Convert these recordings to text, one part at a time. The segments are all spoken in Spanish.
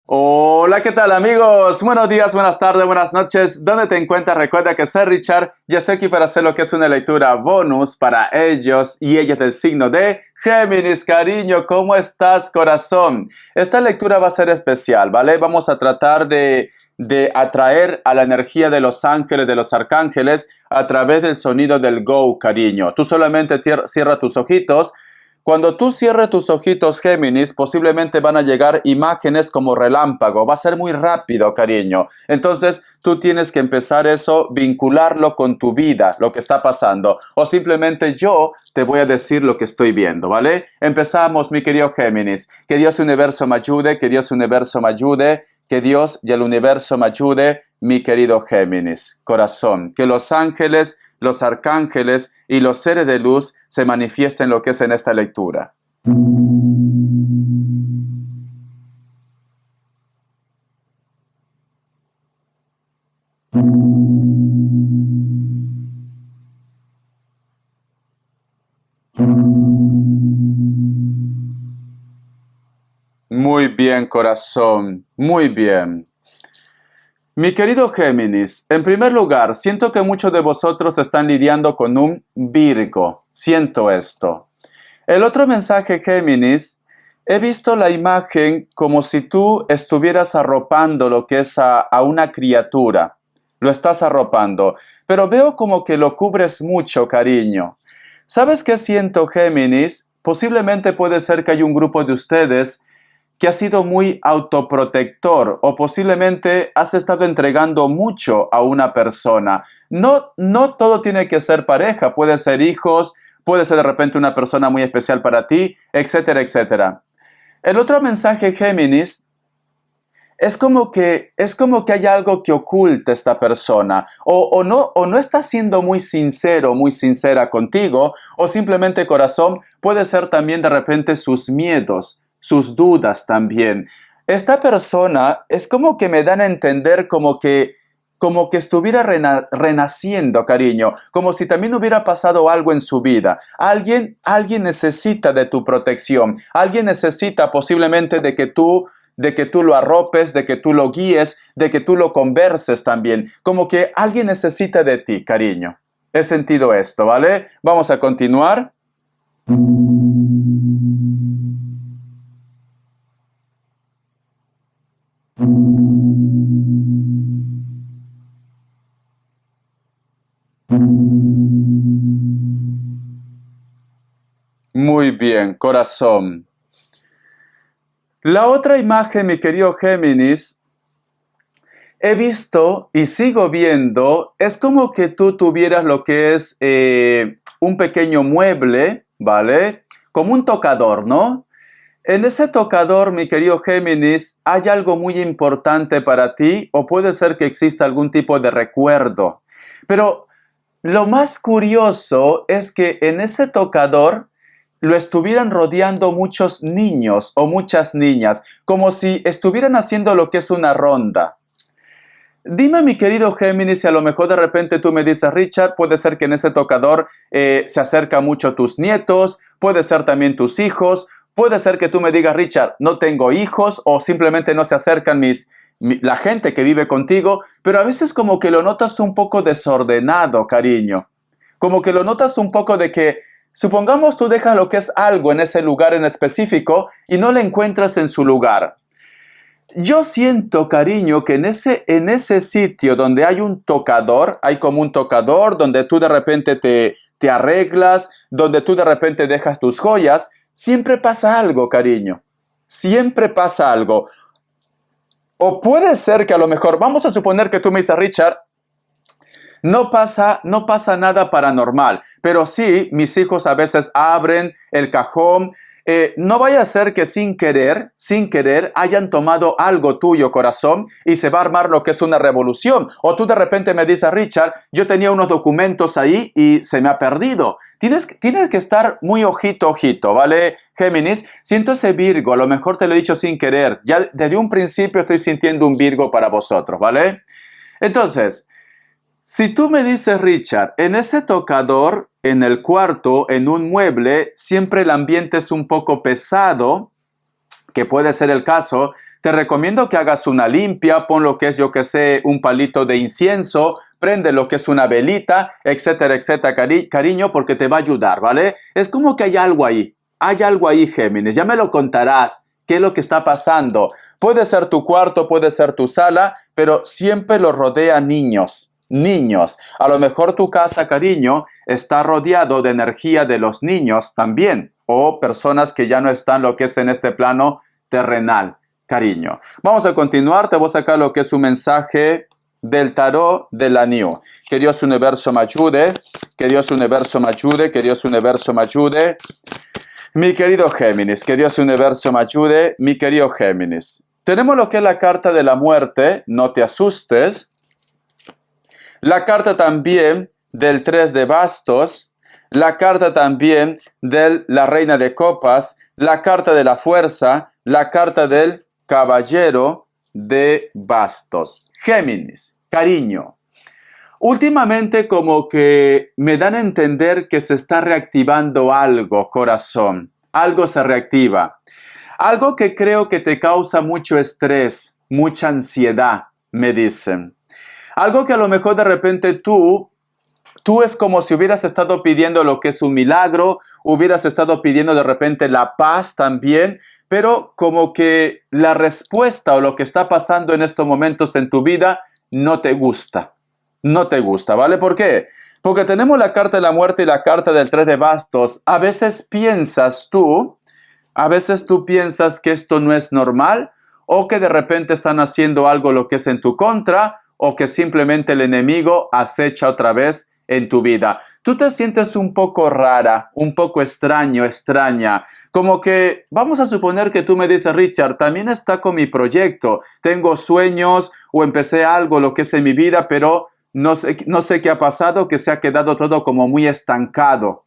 Hola, ¿qué tal amigos? Buenos días, buenas tardes, buenas noches. ¿Dónde te encuentras? Recuerda que soy Richard y estoy aquí para hacer lo que es una lectura bonus para ellos y ellas del signo de Géminis. Cariño, ¿cómo estás, corazón? Esta lectura va a ser especial, ¿vale? Vamos a tratar de atraer a la energía de los ángeles, de los arcángeles, a través del sonido del go, cariño. Tú solamente cierra tus ojitos. Cuando tú cierres tus ojitos, Géminis, posiblemente van a llegar imágenes como relámpago. Va a ser muy rápido, cariño. Entonces, tú tienes que empezar eso, vincularlo con tu vida, lo que está pasando. O simplemente yo te voy a decir lo que estoy viendo, ¿vale? Empezamos, mi querido Géminis. Que Dios Universo me ayude, que Dios Universo me ayude, que Dios y el Universo me ayude, mi querido Géminis. Corazón, que los ángeles, los arcángeles y los seres de luz se manifiesten lo que es en esta lectura. Muy bien, corazón, muy bien. Mi querido Géminis, en primer lugar, siento que muchos de vosotros están lidiando con un Virgo. Siento esto. El otro mensaje, Géminis, he visto la imagen como si tú estuvieras arropando lo que es a una criatura. Lo estás arropando, pero veo como que lo cubres mucho, cariño. ¿Sabes qué siento, Géminis? Posiblemente puede ser que hay un grupo de ustedes que has sido muy autoprotector o posiblemente has estado entregando mucho a una persona. No todo tiene que ser pareja, puede ser hijos, puede ser de repente una persona muy especial para ti, etcétera, etcétera. El otro mensaje, Géminis, es como que hay algo que oculta esta persona, o no está siendo muy sincero, muy sincera contigo, o simplemente, corazón, puede ser también de repente sus miedos, sus dudas también. Esta persona es como que me dan a entender como que estuviera renaciendo, cariño, como si también hubiera pasado algo en su vida. Alguien necesita de tu protección, alguien necesita posiblemente de que tú lo arropes, de que tú lo guíes, de que tú lo converses también. Como que alguien necesita de ti, cariño. He sentido esto, ¿vale? Vamos a continuar. Muy bien, corazón. La otra imagen, mi querido Géminis, he visto y sigo viendo, es como que tú tuvieras lo que es un pequeño mueble, ¿vale? Como un tocador, ¿no? En ese tocador, mi querido Géminis, hay algo muy importante para ti o puede ser que exista algún tipo de recuerdo. Pero lo más curioso es que en ese tocador lo estuvieran rodeando muchos niños o muchas niñas, como si estuvieran haciendo lo que es una ronda. Dime, mi querido Géminis, si a lo mejor de repente tú me dices, Richard, puede ser que en ese tocador se acerca mucho tus nietos, puede ser también tus hijos, puede ser que tú me digas, Richard, no tengo hijos o simplemente no se acercan la gente que vive contigo, pero a veces como que lo notas un poco desordenado, cariño. Como que lo notas un poco de que, supongamos tú dejas lo que es algo en ese lugar en específico y no lo encuentras en su lugar. Yo siento, cariño, que en ese sitio donde hay un tocador, hay como un tocador donde tú de repente te arreglas, donde tú de repente dejas tus joyas, siempre pasa algo, cariño. Siempre pasa algo. O puede ser que a lo mejor, vamos a suponer que tú me dices, Richard, no pasa nada paranormal, pero sí, mis hijos a veces abren el cajón. No vaya a ser que sin querer, hayan tomado algo tuyo, corazón, y se va a armar lo que es una revolución. O tú de repente me dices, Richard, yo tenía unos documentos ahí y se me ha perdido. Tienes que estar muy ojito, ¿vale, Géminis? Siento ese Virgo, a lo mejor te lo he dicho sin querer. Ya desde un principio estoy sintiendo un Virgo para vosotros, ¿vale? Entonces, si tú me dices, Richard, en ese tocador, en el cuarto, en un mueble, siempre el ambiente es un poco pesado, que puede ser el caso, te recomiendo que hagas una limpia, pon lo que es, yo que sé, un palito de incienso, prende lo que es una velita, etcétera, etcétera, cariño, porque te va a ayudar, ¿vale? Es como que hay algo ahí, Géminis, ya me lo contarás. ¿Qué es lo que está pasando? Puede ser tu cuarto, puede ser tu sala, pero siempre lo rodea niños. Niños. A lo mejor tu casa, cariño, está rodeado de energía de los niños también, o personas que ya no están lo que es en este plano terrenal, cariño. Vamos a continuar, te voy a sacar lo que es un mensaje del tarot de la New. Que Dios universo me ayude, que Dios universo me ayude, que Dios universo me ayude. Mi querido Géminis, que Dios universo me ayude, mi querido Géminis. Tenemos lo que es la carta de la muerte, no te asustes. La carta también del 3 de bastos, la carta también de la reina de copas, la carta de la fuerza, la carta del caballero de bastos. Géminis, cariño. Últimamente como que me dan a entender que se está reactivando algo, corazón. Algo se reactiva. Algo que creo que te causa mucho estrés, mucha ansiedad, me dicen. Algo que a lo mejor de repente tú es como si hubieras estado pidiendo lo que es un milagro, hubieras estado pidiendo de repente la paz también, pero como que la respuesta o lo que está pasando en estos momentos en tu vida no te gusta. No te gusta, ¿vale? ¿Por qué? Porque tenemos la carta de la muerte y la carta del 3 de bastos. A veces tú piensas que esto no es normal o que de repente están haciendo algo lo que es en tu contra o que simplemente el enemigo acecha otra vez en tu vida. Tú te sientes un poco rara, un poco extraña, como que vamos a suponer que tú me dices, Richard, también está con mi proyecto, tengo sueños o empecé algo lo que es en mi vida, pero no sé qué ha pasado, que se ha quedado todo como muy estancado.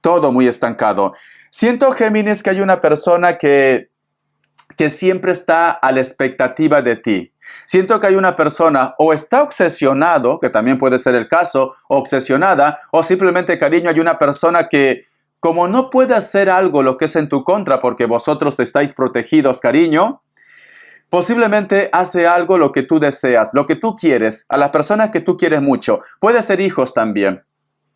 Todo muy estancado. Siento, Géminis, que hay una persona que siempre está a la expectativa de ti. Siento que hay una persona o está obsesionado, que también puede ser el caso, obsesionada, o simplemente, cariño, hay una persona que como no puede hacer algo lo que es en tu contra porque vosotros estáis protegidos, cariño, posiblemente hace algo lo que tú deseas, lo que tú quieres, a la persona que tú quieres mucho. Puede ser hijos también.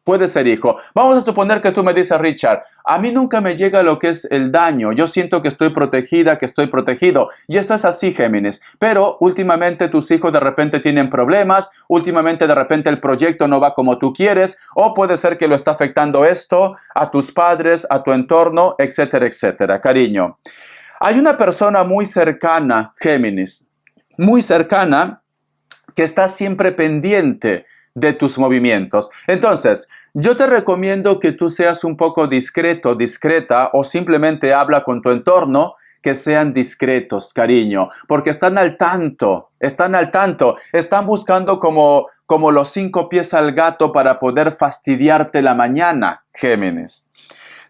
Puede ser hijo. Vamos a suponer que tú me dices, Richard, a mí nunca me llega lo que es el daño. Yo siento que estoy protegida, que estoy protegido. Y esto es así, Géminis. Pero últimamente tus hijos de repente tienen problemas. Últimamente de repente el proyecto no va como tú quieres. O puede ser que lo está afectando esto a tus padres, a tu entorno, etcétera, etcétera. Cariño. Hay una persona muy cercana, Géminis, muy cercana, que está siempre pendiente de tus movimientos. Entonces, yo te recomiendo que tú seas un poco discreto, discreta, o simplemente habla con tu entorno, que sean discretos, cariño, porque están al tanto, están buscando como los 5 pies al gato para poder fastidiarte la mañana, Géminis.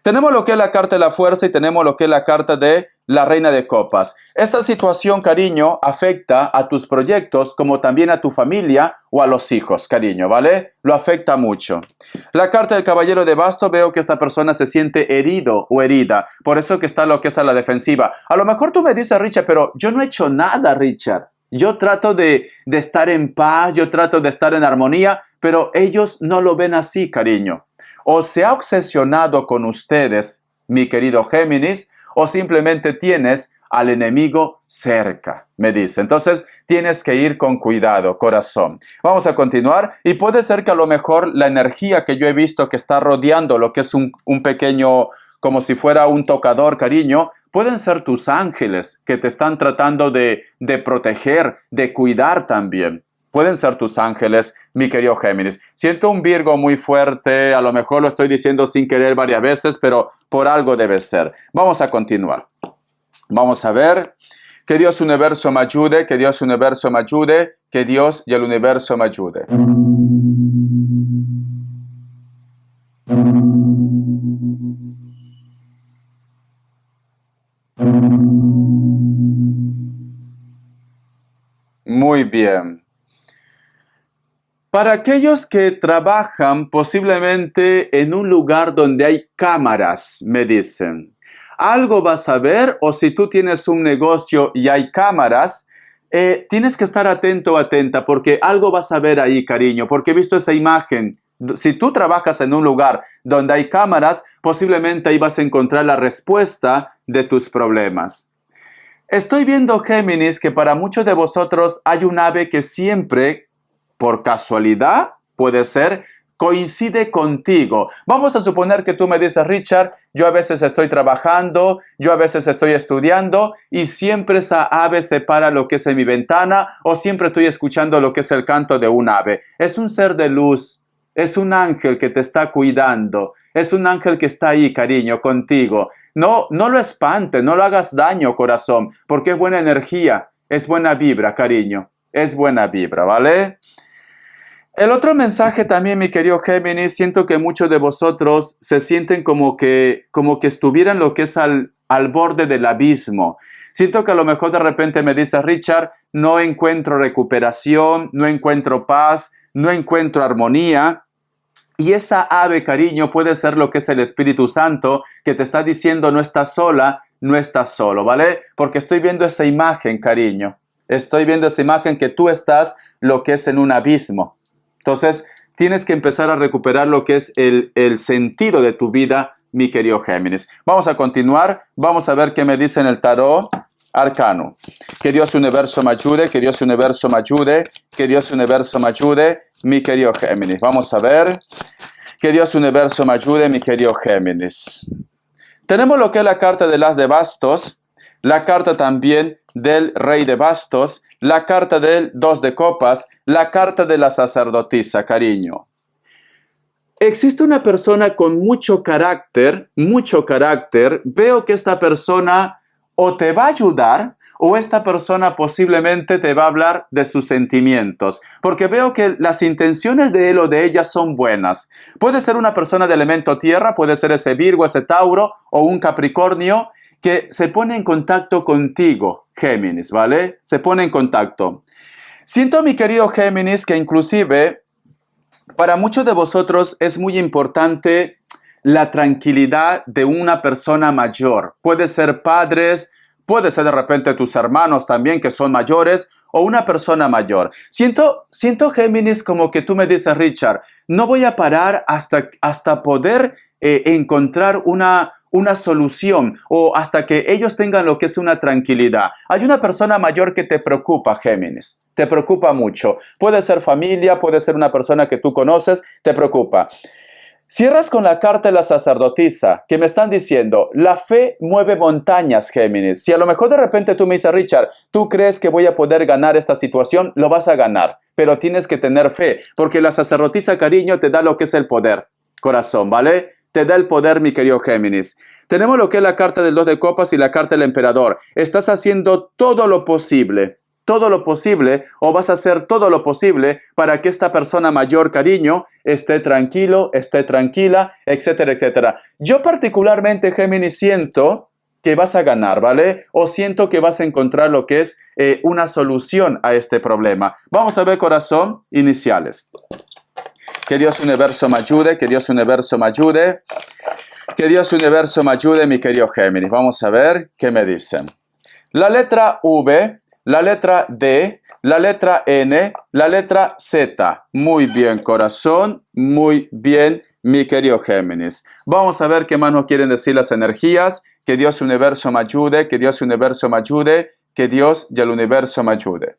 Tenemos lo que es la carta de la fuerza y tenemos lo que es la carta de la reina de copas. Esta situación, cariño, afecta a tus proyectos como también a tu familia o a los hijos, cariño, ¿vale? Lo afecta mucho. La carta del caballero de bastos, veo que esta persona se siente herido o herida. Por eso que está lo que es a la defensiva. A lo mejor tú me dices, Richard, pero yo no he hecho nada, Richard. Yo trato de estar en paz, yo trato de estar en armonía, pero ellos no lo ven así, cariño. O se ha obsesionado con ustedes, mi querido Géminis, o simplemente tienes al enemigo cerca, me dice. Entonces, tienes que ir con cuidado, corazón. Vamos a continuar y puede ser que a lo mejor la energía que yo he visto que está rodeando lo que es un pequeño, como si fuera un tocador, cariño, pueden ser tus ángeles que te están tratando de proteger, de cuidar también. Pueden ser tus ángeles, mi querido Géminis. Siento un Virgo muy fuerte, a lo mejor lo estoy diciendo sin querer varias veces, pero por algo debe ser. Vamos a continuar. Vamos a ver. Que Dios universo me ayude, que Dios universo me ayude, que Dios y el universo me ayude. Muy bien. Para aquellos que trabajan posiblemente en un lugar donde hay cámaras, me dicen. algo vas a ver, o si tú tienes un negocio y hay cámaras, tienes que estar atento o atenta porque algo vas a ver ahí, cariño, porque he visto esa imagen. Si tú trabajas en un lugar donde hay cámaras, posiblemente ahí vas a encontrar la respuesta de tus problemas. Estoy viendo, Géminis, que para muchos de vosotros hay un ave que siempre, por casualidad, puede ser, coincide contigo. Vamos a suponer que tú me dices, Richard, yo a veces estoy trabajando, yo a veces estoy estudiando y siempre esa ave se para lo que es en mi ventana o siempre estoy escuchando lo que es el canto de un ave. Es un ser de luz, es un ángel que te está cuidando, es un ángel que está ahí, cariño, contigo. No lo espantes, no lo hagas daño, corazón, porque es buena energía, es buena vibra, cariño, es buena vibra, ¿vale? El otro mensaje también, mi querido Géminis, siento que muchos de vosotros se sienten como que estuvieran lo que es al borde del abismo. Siento que a lo mejor de repente me dice, Richard, no encuentro recuperación, no encuentro paz, no encuentro armonía. Y esa ave, cariño, puede ser lo que es el Espíritu Santo que te está diciendo no estás sola, no estás solo, ¿vale? Porque estoy viendo esa imagen, cariño. Estoy viendo esa imagen que tú estás lo que es en un abismo. Entonces, tienes que empezar a recuperar lo que es el sentido de tu vida, mi querido Géminis. Vamos a continuar. Vamos a ver qué me dice en el tarot arcano. Que Dios Universo me ayude, que Dios Universo me ayude, que Dios Universo me ayude, mi querido Géminis. Vamos a ver. Que Dios Universo me ayude, mi querido Géminis. Tenemos lo que es la carta del As de Bastos, la carta también del Rey de Bastos, la carta del 2 de Copas, la carta de la sacerdotisa, cariño. Existe una persona con mucho carácter, veo que esta persona o te va a ayudar o esta persona posiblemente te va a hablar de sus sentimientos, porque veo que las intenciones de él o de ella son buenas. Puede ser una persona de elemento tierra, puede ser ese Virgo, ese Tauro o un Capricornio que se pone en contacto contigo, Géminis, ¿vale? Se pone en contacto. Siento, mi querido Géminis, que inclusive para muchos de vosotros es muy importante la tranquilidad de una persona mayor. Puede ser padres, puede ser de repente tus hermanos también que son mayores o una persona mayor. Siento Géminis, como que tú me dices, Richard, no voy a parar hasta poder encontrar una solución o hasta que ellos tengan lo que es una tranquilidad. Hay una persona mayor que te preocupa, Géminis. Te preocupa mucho. Puede ser familia, puede ser una persona que tú conoces, te preocupa. Cierras con la carta de la sacerdotisa, que me están diciendo, la fe mueve montañas, Géminis. Si a lo mejor de repente tú me dices, Richard, ¿tú crees que voy a poder ganar esta situación? Lo vas a ganar, pero tienes que tener fe, porque la sacerdotisa, cariño, te da lo que es el poder, corazón, ¿vale? Te da el poder, mi querido Géminis. Tenemos lo que es la carta del 2 de Copas y la carta del Emperador. Estás haciendo todo lo posible o vas a hacer todo lo posible para que esta persona mayor, cariño, esté tranquilo, esté tranquila, etcétera, etcétera. Yo particularmente, Géminis, siento que vas a ganar, ¿vale? O siento que vas a encontrar lo que es una solución a este problema. Vamos a ver, corazón, iniciales. Que Dios Universo me ayude, que Dios Universo me ayude, que Dios Universo me ayude, mi querido Géminis. Vamos a ver qué me dicen. La letra V, la letra D, la letra N, la letra Z. Muy bien, corazón, muy bien, mi querido Géminis. Vamos a ver qué más nos quieren decir las energías. Que Dios Universo me ayude, que Dios Universo me ayude, que Dios y el Universo me ayude.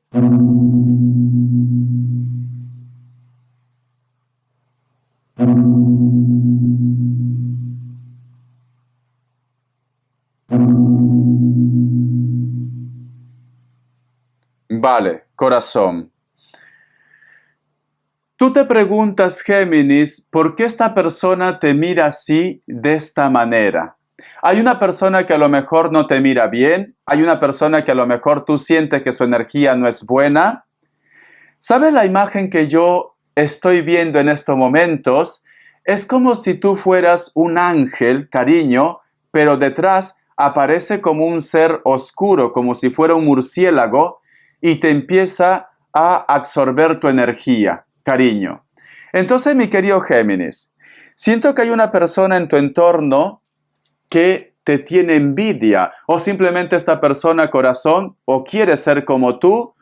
Vale, corazón. Tú te preguntas, Géminis, ¿por qué esta persona te mira así, de esta manera? Hay una persona que a lo mejor no te mira bien, hay una persona que a lo mejor tú sientes que su energía no es buena. ¿Sabes la imagen que yo estoy viendo en estos momentos? Es como si tú fueras un ángel, cariño, pero detrás aparece como un ser oscuro, como si fuera un murciélago, y te empieza a absorber tu energía, cariño. Entonces, mi querido Géminis, siento que hay una persona en tu entorno que te tiene envidia o simplemente esta persona, corazón, o quiere ser como tú,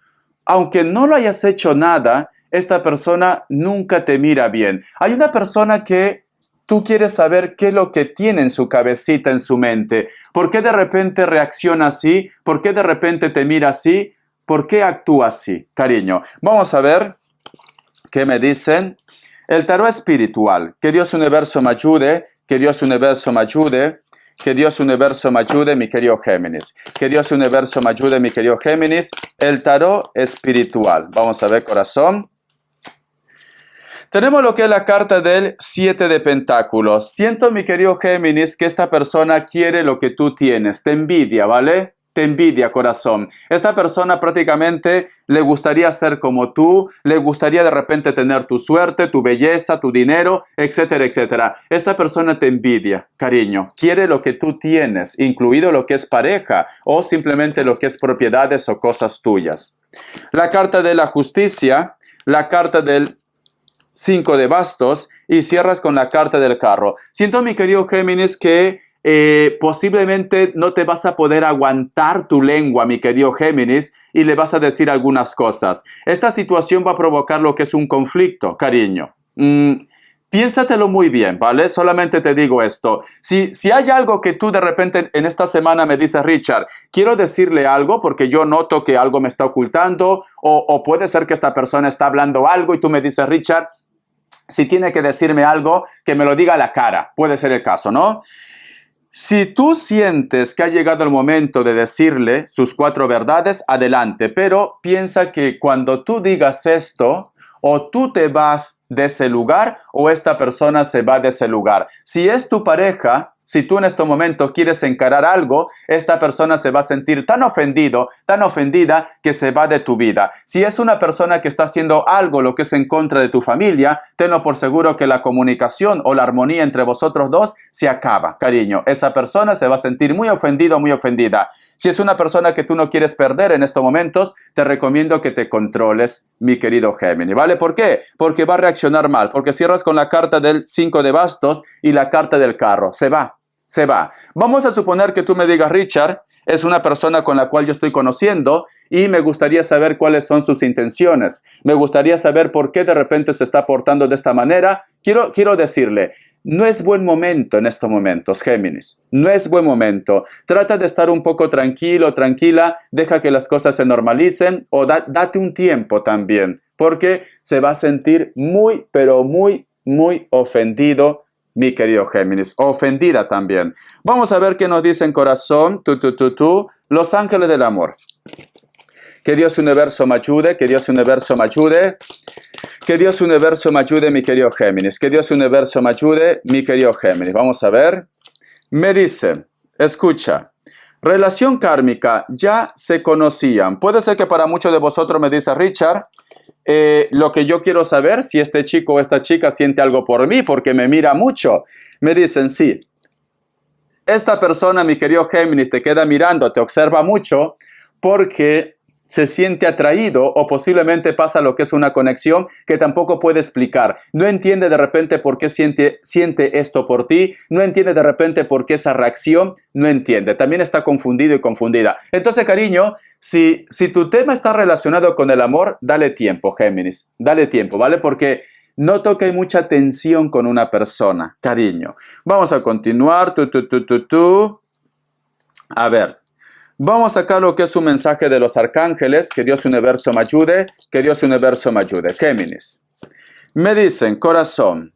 aunque no lo hayas hecho nada, esta persona nunca te mira bien. Hay una persona que tú quieres saber qué es lo que tiene en su cabecita, en su mente. ¿Por qué de repente reacciona así? ¿Por qué de repente te mira así? ¿Por qué actúa así, cariño? Vamos a ver qué me dicen. El tarot espiritual. Que Dios Universo me ayude. Que Dios Universo me ayude. Que Dios Universo me ayude, mi querido Géminis. Que Dios Universo me ayude, mi querido Géminis. El tarot espiritual. Vamos a ver, corazón. Tenemos lo que es la carta del 7 de pentáculos. Siento, mi querido Géminis, que esta persona quiere lo que tú tienes. Te envidia, ¿vale? Te envidia, corazón. Esta persona prácticamente le gustaría ser como tú, le gustaría de repente tener tu suerte, tu belleza, tu dinero, etcétera, etcétera. Esta persona te envidia, cariño. Quiere lo que tú tienes, incluido lo que es pareja o simplemente lo que es propiedades o cosas tuyas. La carta de la justicia, la carta del 5 de bastos y cierras con la carta del carro. Siento, mi querido Géminis, que posiblemente no te vas a poder aguantar tu lengua, mi querido Géminis, y le vas a decir algunas cosas. Esta situación va a provocar lo que es un conflicto, cariño. Piénsatelo muy bien, ¿vale? Solamente te digo esto. Si hay algo que tú de repente en esta semana me dices, Richard, quiero decirle algo porque yo noto que algo me está ocultando, o puede ser que esta persona está hablando algo y tú me dices, Richard, si tiene que decirme algo, que me lo diga a la cara. Puede ser el caso, ¿no? Si tú sientes que ha llegado el momento de decirle sus 4 verdades, adelante. Pero piensa que cuando tú digas esto, o tú te vas de ese lugar o esta persona se va de ese lugar. Si es tu pareja, si tú en este momento quieres encarar algo, esta persona se va a sentir tan ofendido, tan ofendida que se va de tu vida. Si es una persona que está haciendo algo lo que es en contra de tu familia, tenlo por seguro que la comunicación o la armonía entre vosotros dos se acaba, cariño. Esa persona se va a sentir muy ofendido, muy ofendida. Si es una persona que tú no quieres perder en estos momentos, te recomiendo que te controles, mi querido Géminis, ¿vale? ¿Por qué? Porque va a reaccionar mal, porque cierras con la carta del 5 de bastos y la carta del carro. Se va. Se va. Vamos a suponer que tú me digas, Richard, es una persona con la cual yo estoy conociendo y me gustaría saber cuáles son sus intenciones. Me gustaría saber por qué de repente se está portando de esta manera. Quiero decirle, no es buen momento en estos momentos, Géminis. No es buen momento. Trata de estar un poco tranquilo, tranquila. Deja que las cosas se normalicen o date un tiempo también, porque se va a sentir muy, pero muy, muy ofendido, mi querido Géminis, ofendida también. Vamos a ver qué nos dicen corazón, los ángeles del amor. Que Dios Universo me ayude, que Dios Universo me ayude. Que Dios Universo me ayude, mi querido Géminis. Que Dios Universo me ayude, mi querido Géminis. Vamos a ver. Me dice, escucha, relación kármica, ya se conocían. Puede ser que para muchos de vosotros me dice, Richard, lo que yo quiero saber, si este chico o esta chica siente algo por mí, porque me mira mucho. Me dicen, sí. Esta persona, mi querido Géminis, te queda mirando, te observa mucho, porque se siente atraído o posiblemente pasa lo que es una conexión que tampoco puede explicar. No entiende de repente por qué siente esto por ti, no entiende de repente por qué esa reacción, no entiende. También está confundido y confundida. Entonces, cariño, si tu tema está relacionado con el amor, dale tiempo, Géminis, dale tiempo, ¿vale? Porque noto que hay mucha tensión con una persona, cariño. Vamos a continuar, A ver. Vamos a sacar lo que es un mensaje de los arcángeles. Que Dios Universo me ayude. Que Dios Universo me ayude. Géminis. Me dicen, corazón.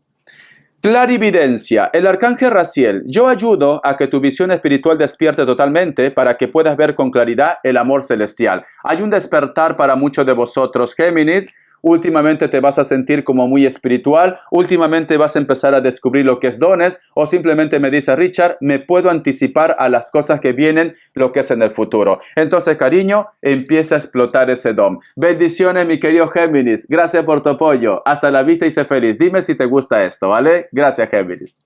Clarividencia. El arcángel Raziel. Yo ayudo a que tu visión espiritual despierte totalmente para que puedas ver con claridad el amor celestial. Hay un despertar para muchos de vosotros, Géminis. Últimamente te vas a sentir como muy espiritual, últimamente vas a empezar a descubrir lo que es dones, o simplemente me dice, Richard, me puedo anticipar a las cosas que vienen, lo que es en el futuro. Entonces, cariño, empieza a explotar ese don. Bendiciones, mi querido Géminis. Gracias por tu apoyo. Hasta la vista y sé feliz. Dime si te gusta esto, ¿vale? Gracias, Géminis.